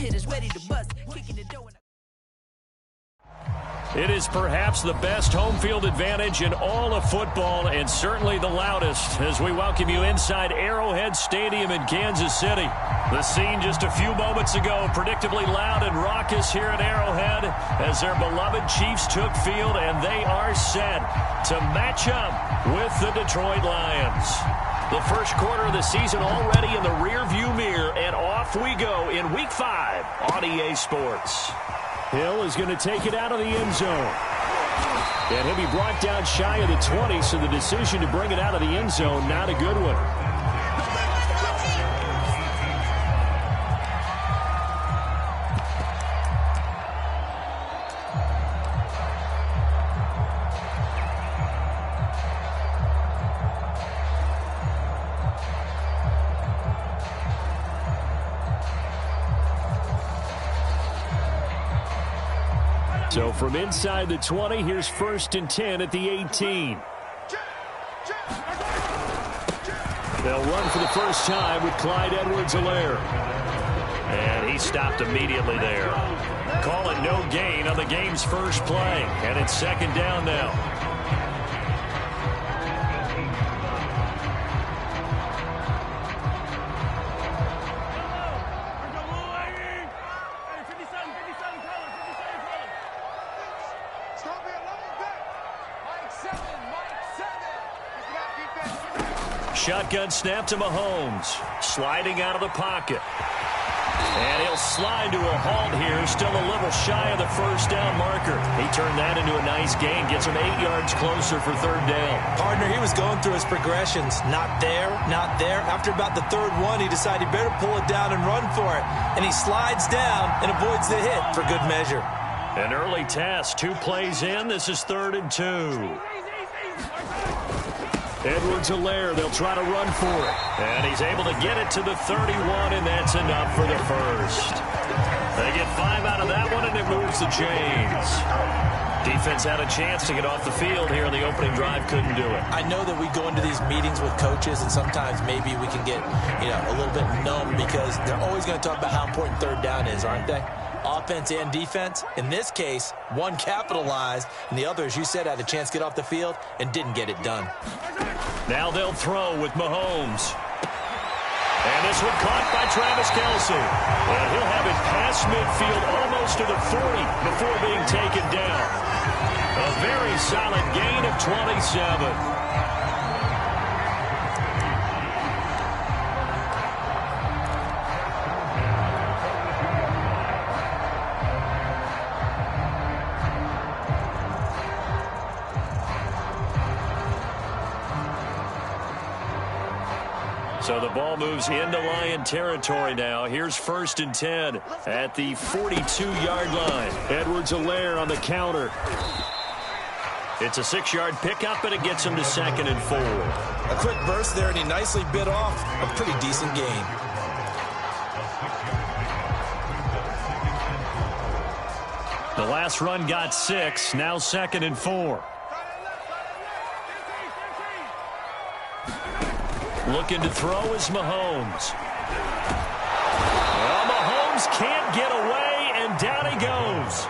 hitters ready to bust, kicking the door. It is perhaps the best home field advantage in all of football, and certainly the loudest, as we welcome you inside Arrowhead Stadium in Kansas City. The scene just a few moments ago, predictably loud and raucous here at Arrowhead as their beloved Chiefs took field, and they are set to match up with the Detroit Lions. The first quarter of the season already in the rearview mirror, and off we go in Week 5 on EA Sports. Hill is going to take it out of the end zone. And he'll be brought down shy of the 20, so the decision to bring it out of the end zone, not a good one. So from inside the 20, here's 1st and 10 at the 18. They'll run for the first time with Clyde Edwards-Helaire. And he stopped immediately there. Call it no gain on the game's first play. And it's 2nd down now. Shotgun snap to Mahomes. Sliding out of the pocket. And he'll slide to a halt here. Still a little shy of the first down marker. He turned that into a nice gain. Gets him 8 yards closer for 3rd down. Partner, he was going through his progressions. Not there, not there. After about the 3rd one, he decided he better pull it down and run for it. And he slides down and avoids the hit for good measure. An early test. 2 plays in. This is 3rd and 2. Edwards-Helaire, they'll try to run for it. And he's able to get it to the 31, and that's enough for the first. They get 5 out of that one, and it moves the chains. Defense had a chance to get off the field here on the opening drive, couldn't do it. I know that we go into these meetings with coaches, and sometimes maybe we can get, a little bit numb because they're always going to talk about how important 3rd down is, aren't they? Offense and defense. In this case, one capitalized, and the other, as you said, had a chance to get off the field and didn't get it done. Now they'll throw with Mahomes. And this one caught by Travis Kelce. And he'll have it past midfield almost to the 40 before being taken down. A very solid gain of 27. So the ball moves into Lion territory now. Here's 1st and 10 at the 42-yard line. Edwards-Helaire on the counter. It's a 6-yard pickup, and it gets him to 2nd and 4. A quick burst there, and he nicely bit off a pretty decent gain. The last run got 6, now 2nd and 4. Looking to throw is Mahomes. Well, Mahomes can't get away, and down he goes.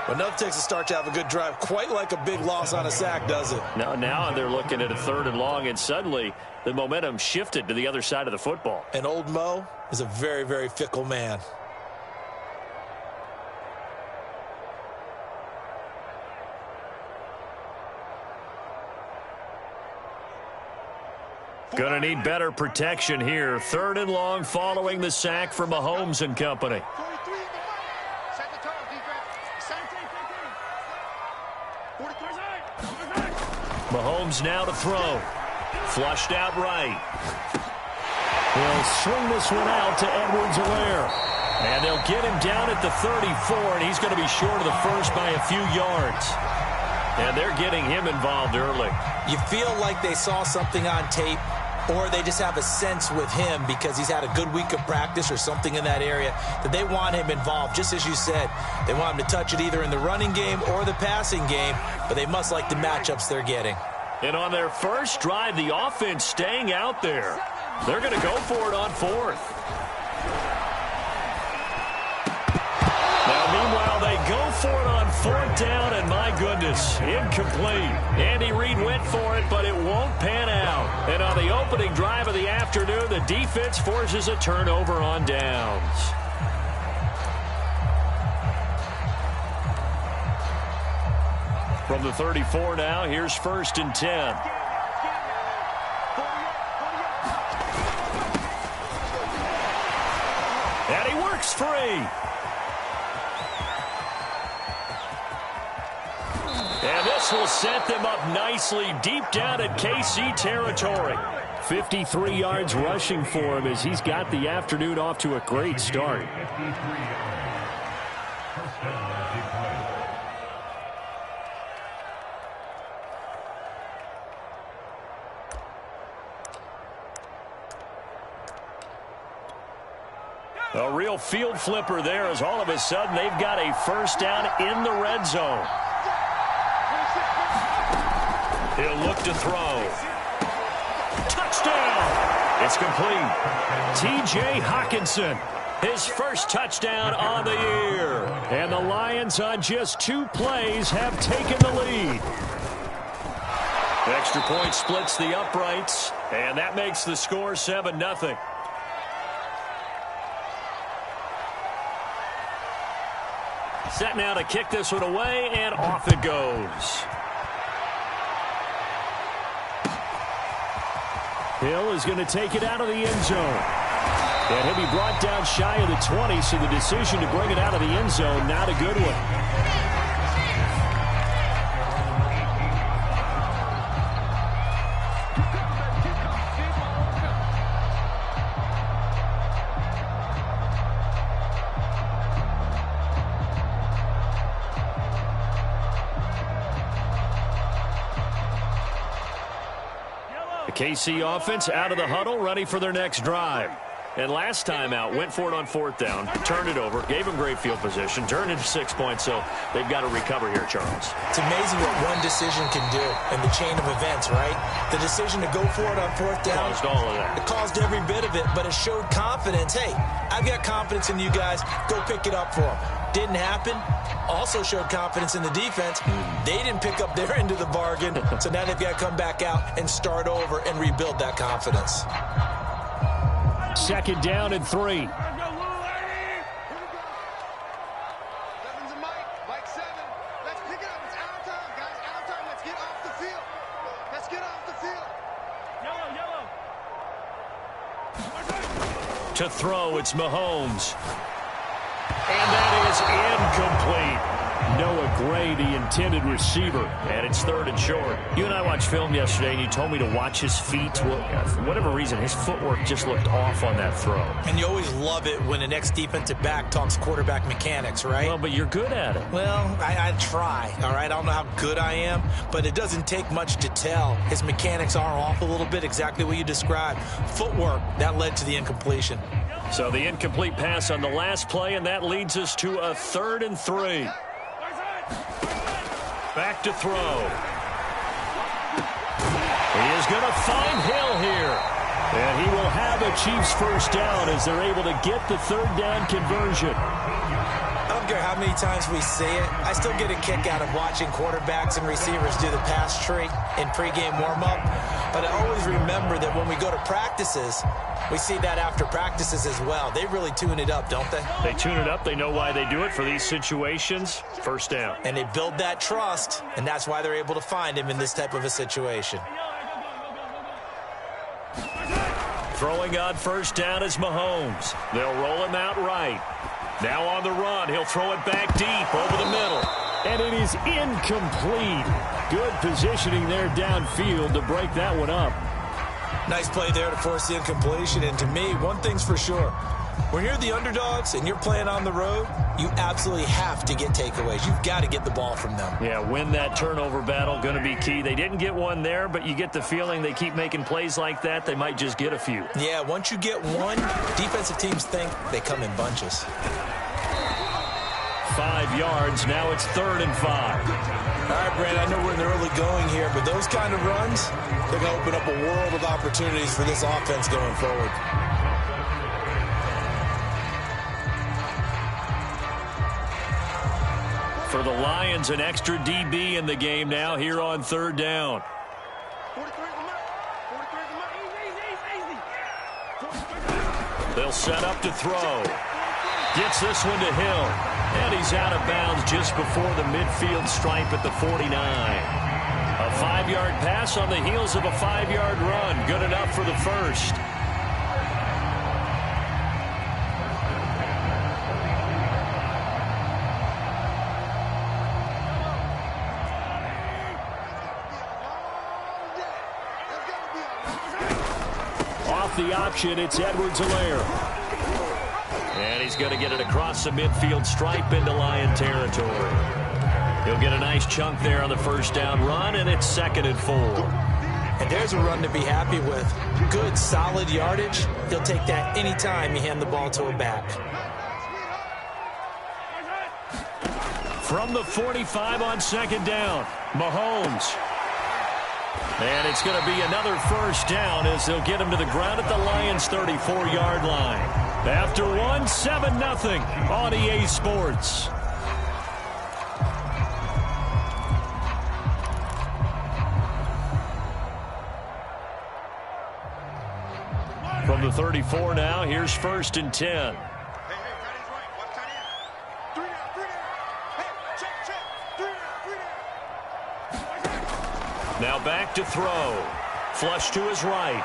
Well, nothing takes a start to have a good drive, quite like a big loss on a sack, does it? Now they're looking at a 3rd and long, and suddenly the momentum shifted to the other side of the football. And old Mo is a very, very fickle man. Going to need better protection here. 3rd and long following the sack for Mahomes and company. Mahomes now to throw. Flushed out right. He'll swing this one out to Edwards-Helaire. And they'll get him down at the 34, and he's going to be short of the first by a few yards. And they're getting him involved early. You feel like they saw something on tape, or they just have a sense with him because he's had a good week of practice or something in that area that they want him involved. Just as you said, they want him to touch it either in the running game or the passing game, but they must like the matchups they're getting. And on their first drive, the offense staying out there. They're going to go for it on 4th. down, and my goodness, incomplete. Andy Reid went for it, but it won't pan out. And on the opening drive of the afternoon, the defense forces a turnover on downs. From the 34 now, here's 1st and 10. And he works free. And this will set them up nicely deep down at KC territory. 53 yards rushing for him as he's got the afternoon off to a great start. A real field flipper there as all of a sudden they've got a first down in the red zone. He'll look to throw. Touchdown! It's complete. T.J. Hockenson, his first touchdown on the year. And the Lions on just 2 plays have taken the lead. Extra point splits the uprights, and that makes the score 7-0. Set now to kick this one away, and off it goes. Hill is going to take it out of the end zone. And he'll be brought down shy of the 20, so the decision to bring it out of the end zone, not a good one. KC offense out of the huddle, ready for their next drive. And last time out, went for it on 4th down, turned it over, gave them great field position, turned into 6 points, so they've got to recover here, Charles. It's amazing what one decision can do in the chain of events, right? The decision to go for it on 4th down. Caused all of that. It caused every bit of it, but it showed confidence. Hey, I've got confidence in you guys. Go pick it up for them. Didn't happen. Also showed confidence in the defense. They didn't pick up their end of the bargain, so now they've got to come back out and start over and rebuild that confidence. 2nd down and 3. To throw, it's Mahomes. And that is incomplete. Noah Gray, the intended receiver, and it's 3rd and short. You and I watched film yesterday, and you told me to watch his feet. Well, for whatever reason, his footwork just looked off on that throw. And you always love it when an ex-defensive back talks quarterback mechanics, right? Well, but you're good at it. Well, I try, all right? I don't know how good I am, but it doesn't take much to tell. His mechanics are off a little bit, exactly what you described. Footwork, that led to the incompletion. So the incomplete pass on the last play, and that leads us to a 3rd and 3. Back to throw. He is going to find Hill here. And he will have a Chiefs first down as they're able to get the 3rd down conversion. I don't care how many times we say it. I still get a kick out of watching quarterbacks and receivers do the pass tree in pregame warm-up. But I always remember that when we go to practices, we see that after practices as well. They really tune it up, don't they? They tune it up. They know why they do it for these situations. First down. And they build that trust, and that's why they're able to find him in this type of a situation. Throwing on first down is Mahomes. They'll roll him out right. Now on the run, he'll throw it back deep over the middle. And it is incomplete. Good positioning there downfield to break that one up. Nice play there to force the incompletion. And to me, one thing's for sure. When you're the underdogs and you're playing on the road, you absolutely have to get takeaways. You've got to get the ball from them. Yeah, win that turnover battle, going to be key. They didn't get one there, but you get the feeling they keep making plays like that, they might just get a few. Yeah, once you get one, defensive teams think they come in bunches. 5 yards, now it's 3rd and 5. All right, Brand, I know we're in the early going here, but those kind of runs, they're going to open up a world of opportunities for this offense going forward. For the Lions, an extra DB in the game now here on third down. They'll set up to throw. Gets this one to Hill. And he's out of bounds just before the midfield stripe at the 49. A 5-yard pass on the heels of a 5-yard run. Good enough for the first. Off the option, it's Edwards-Helaire. And he's going to get it across the midfield stripe into Lion territory. He'll get a nice chunk there on the first down run, and it's 2nd and 4. And there's a run to be happy with. Good, solid yardage. He'll take that anytime you hand the ball to him back. From the 45 on 2nd down, Mahomes. And it's going to be another first down as they'll get him to the ground at the Lions' 34-yard line. After one, 7-0 on EA Sports. From the 34 now, here's 1st and 10. Now back to throw. Flush to his right.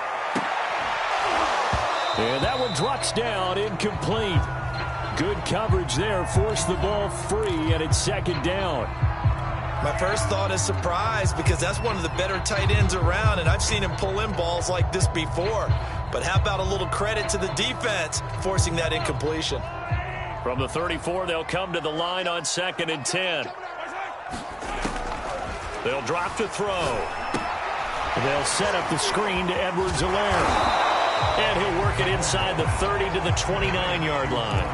And that one drops down, incomplete. Good coverage there, forced the ball free, and it's 2nd down. My first thought is surprise because that's one of the better tight ends around, and I've seen him pull in balls like this before. But how about a little credit to the defense forcing that incompletion? From the 34, they'll come to the line on 2nd and 10. They'll drop to throw. They'll set up the screen to Edwards-Helaire. And he'll work it inside the 30 to the 29-yard line.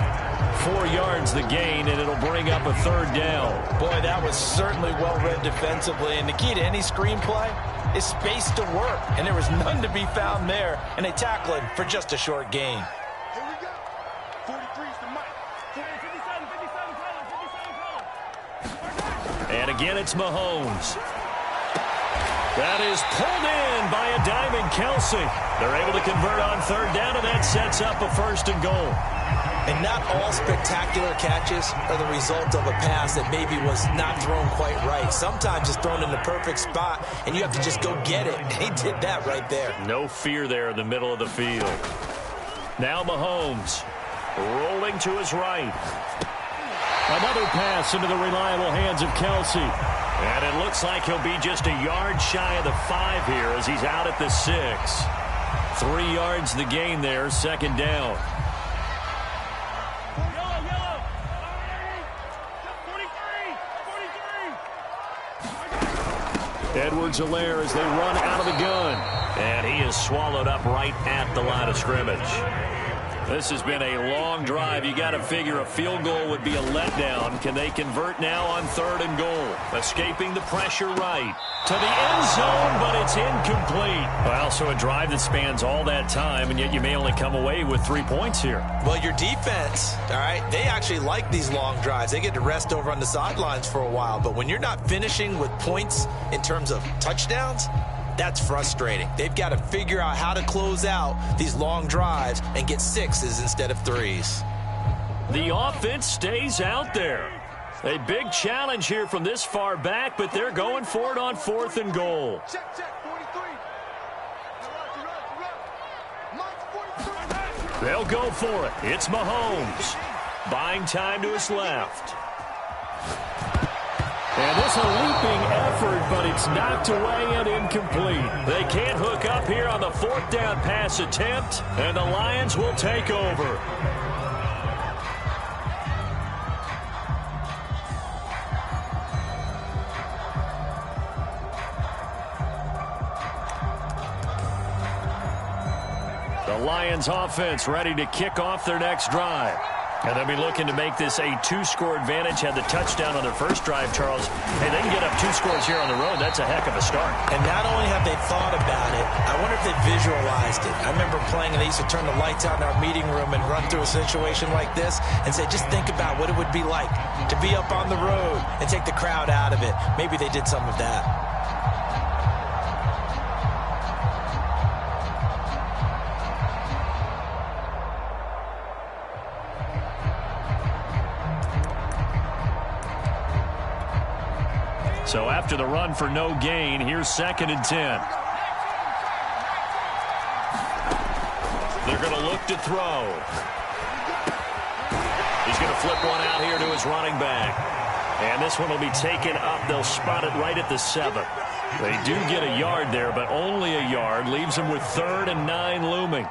4 yards the gain, and it'll bring up a 3rd down. Boy, that was certainly well-read defensively. And the key to any screenplay is space to work. And there was none to be found there. And they tackle him for just a short gain. Here we go. 43's the mic. 57. And again, it's Mahomes. That is pulled in by a diamond Kelsey. They're able to convert on 3rd down, and that sets up a 1st and goal. And not all spectacular catches are the result of a pass that maybe was not thrown quite right. Sometimes it's thrown in the perfect spot, and you have to just go get it. And he did that right there. No fear there in the middle of the field. Now Mahomes rolling to his right. Another pass into the reliable hands of Kelsey. And it looks like he'll be just a yard shy of the 5 here as he's out at the 6. 3 yards the gain there, 2nd down. Edwards-Helaire as they run out of the gun. And he is swallowed up right at the line of scrimmage. This has been a long drive. You got to figure a field goal would be a letdown. Can they convert now on 3rd and goal? Escaping the pressure right to the end zone, but it's incomplete. Well, so a drive that spans all that time, and yet you may only come away with 3 points here. Well, your defense, all right, they actually like these long drives. They get to rest over on the sidelines for a while. But when you're not finishing with points in terms of touchdowns, that's frustrating. They've got to figure out how to close out these long drives and get 6s instead of 3s. The offense stays out there. A big challenge here from this far back, but they're going for it on 4th and goal. Check, 43. They'll go for it. It's Mahomes. Buying time to his left. And this a leaping effort, but it's knocked away and incomplete. They can't hook up here on the 4th down pass attempt, and the Lions will take over. The Lions offense ready to kick off their next drive. And they'll be looking to make this a two-score advantage. Had the touchdown on their first drive, Charles. Hey, they can get up 2 scores here on the road. That's a heck of a start. And not only have they thought about it, I wonder if they visualized it. I remember playing, and they used to turn the lights out in our meeting room and run through a situation like this and say, just think about what it would be like to be up on the road and take the crowd out of it. Maybe they did some of that. So after the run for no gain, here's 2nd and 10. They're going to look to throw. He's going to flip one out here to his running back. And this one will be taken up. They'll spot it right at the 7. They do get a yard there, but only a yard. Leaves them with 3rd and 9 looming.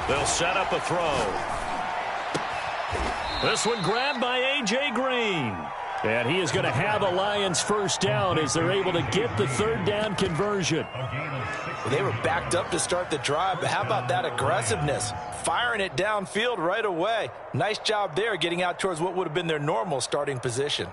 They'll set up a throw. This one grabbed by A.J. Green. And he is going to have a Lions first down as they're able to get the 3rd down conversion. Well, they were backed up to start the drive, but how about that aggressiveness? Firing it downfield right away. Nice job there getting out towards what would have been their normal starting position.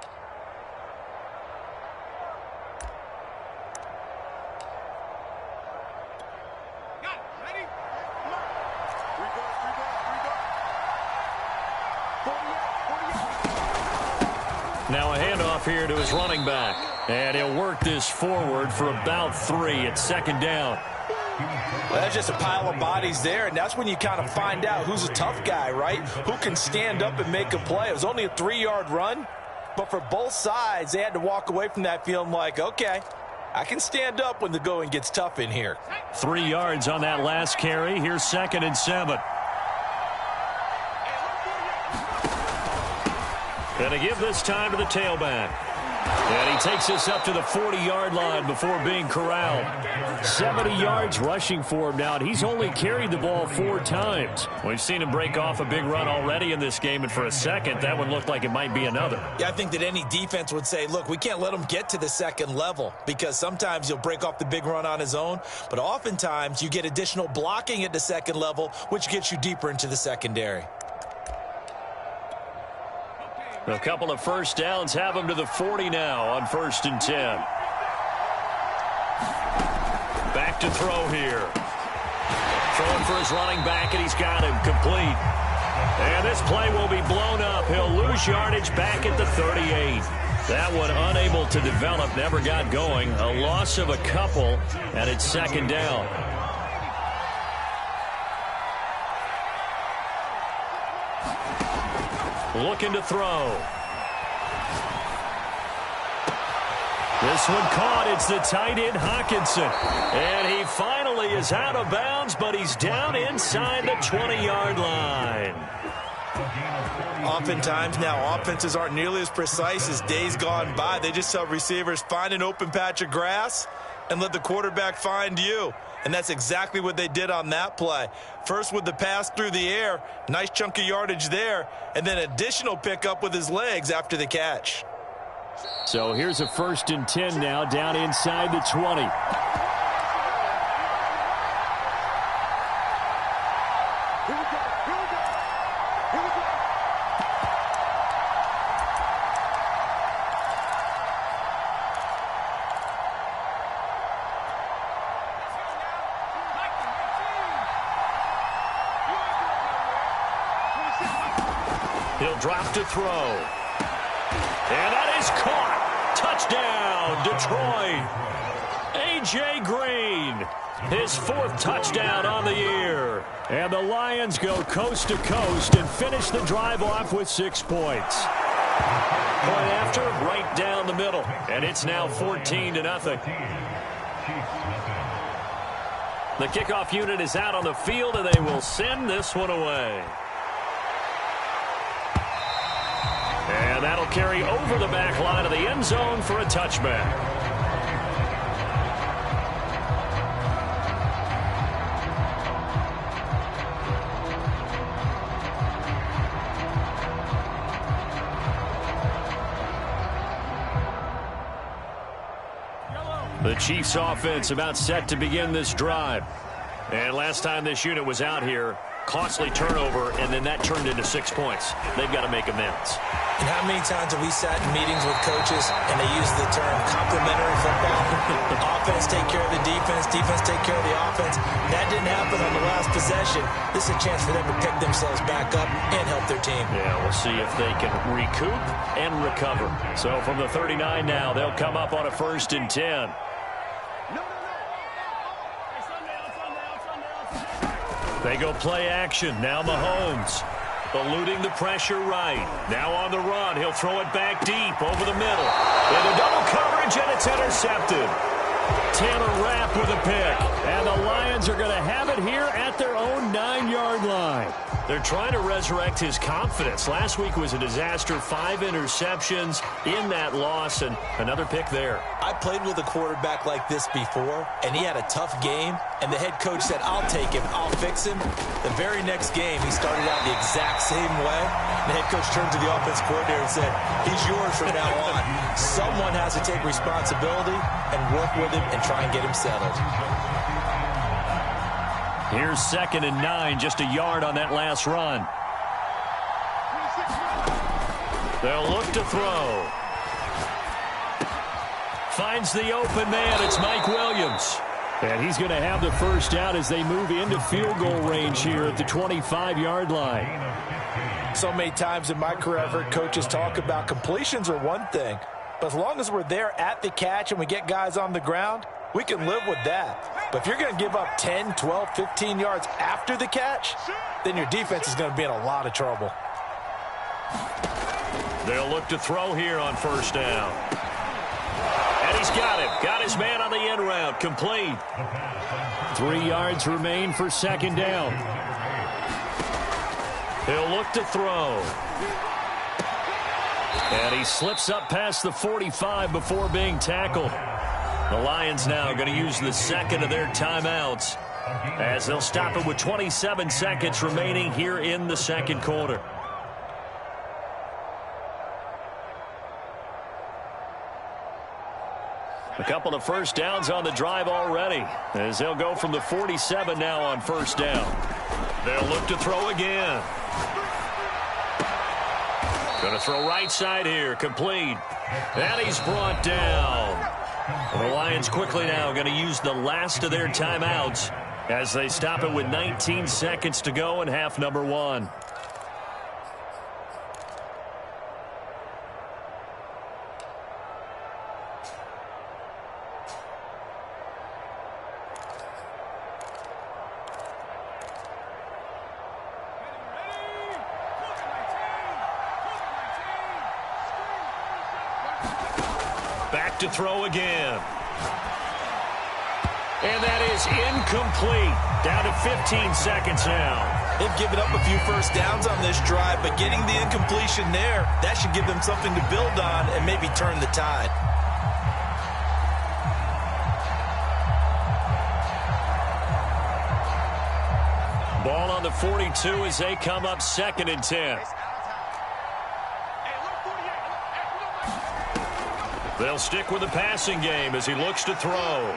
Now a handoff here to his running back. And he'll work this forward for about 3 at 2nd down. Well, that's just a pile of bodies there, and that's when you kind of find out who's a tough guy, right? Who can stand up and make a play. It was only a 3-yard run, but for both sides, they had to walk away from that feeling like, okay, I can stand up when the going gets tough in here. 3 yards on that last carry. Here's 2nd and 7. And to give this time to the tailback. And he takes us up to the 40-yard line before being corralled. 70 yards rushing for him now, and he's only carried the ball 4 times. We've seen him break off a big run already in this game, and for a second, that one looked like it might be another. Yeah, I think that any defense would say, look, we can't let him get to the 2nd level because sometimes he'll break off the big run on his own, but oftentimes you get additional blocking at the 2nd level, which gets you deeper into the secondary. A couple of first downs have him to the 40 now on 1st and 10. Back to throw here. Throwing for his running back, and he's got him complete. And this play will be blown up. He'll lose yardage back at the 38. That one unable to develop, never got going. A loss of a couple, and it's 2nd down. Looking to throw. This one caught. It's the tight end, Hawkinson. And he finally is out of bounds, but he's down inside the 20-yard line. Oftentimes now, offenses aren't nearly as precise as days gone by. They just tell receivers, find an open patch of grass and let the quarterback find you. And that's exactly what they did on that play. First with the pass through the air, nice chunk of yardage there, and then additional pickup with his legs after the catch. So here's a 1st and 10 now, down inside the 20. He'll drop to throw. And that is caught. Touchdown, Detroit. A.J. Green, his 4th touchdown on the year. And the Lions go coast to coast and finish the drive off with 6 points. Point after, right down the middle. And it's now 14-0. The kickoff unit is out on the field, and they will send this one away. And that'll carry over the back line of the end zone for a touchback. The Chiefs offense about set to begin this drive. And last time this unit was out here, costly turnover, and then that turned into 6 points. They've got to make amends. And how many times have we sat in meetings with coaches and they use the term complementary football? Offense take care of the defense, defense take care of the offense. That didn't happen on the last possession. This is a chance for them to pick themselves back up and help their team. Yeah, we'll see if they can recoup and recover. So from the 39 now, they'll come up on a 1st and 10. They go play action. Now Mahomes eluding the pressure right. Now on the run. He'll throw it back deep over the middle. Into double coverage, and it's intercepted. Taylor Rapp with a pick. And the Lions are going to have it here at their own 9-yard line. They're trying to resurrect his confidence. Last week was a disaster. 5 interceptions in that loss, and another pick there. I played with a quarterback like this before, and he had a tough game, and the head coach said, I'll take him, I'll fix him. The very next game, he started out the exact same way. The head coach turned to the offense coordinator and said, he's yours from now on. Someone has to take responsibility and work with him and try and get him settled. Here's 2nd and 9, just a yard on that last run. They'll look to throw. Finds the open man. It's Mike Williams. And he's going to have the first down as they move into field goal range here at the 25-yard line. So many times in my career, I've heard coaches talk about completions are one thing. But as long as we're there at the catch and we get guys on the ground, we can live with that. But if you're going to give up 10, 12, 15 yards after the catch, then your defense is going to be in a lot of trouble. They'll look to throw here on 1st down. And he's got him. Got his man on the end route. Complete. 3 yards remain for 2nd down. He'll look to throw. And he slips up past the 45 before being tackled. The Lions now going to use the 2nd of their timeouts as they'll stop it with 27 seconds remaining here in the 2nd quarter. A couple of 1st downs on the drive already as they'll go from the 47 now on 1st down. They'll look to throw again. Going to throw right side here, complete. And he's brought down. The Lions quickly now going to use the last of their timeouts as they stop it with 19 seconds to go in half number 1. Back to throw again. And that is incomplete. Down to 15 seconds now. They've given up a few 1st downs on this drive, but getting the incompletion there, that should give them something to build on and maybe turn the tide. Ball on the 42 as they come up 2nd and 10. They'll stick with the passing game as he looks to throw.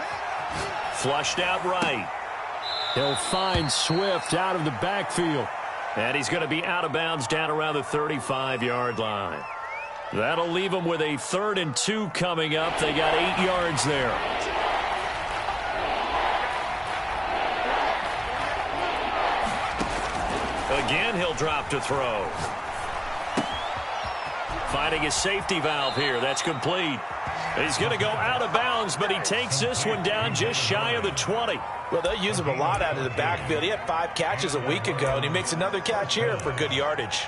Flushed out right. He'll find Swift out of the backfield. And he's going to be out of bounds down around the 35-yard line. That'll leave him with a 3rd and 2 coming up. They got 8 yards there. Again, he'll drop to throw. Finding his safety valve here. That's complete. He's going to go out of bounds, but he takes this one down just shy of the 20. Well, they'll use him a lot out of the backfield. He had 5 catches a week ago, and he makes another catch here for good yardage.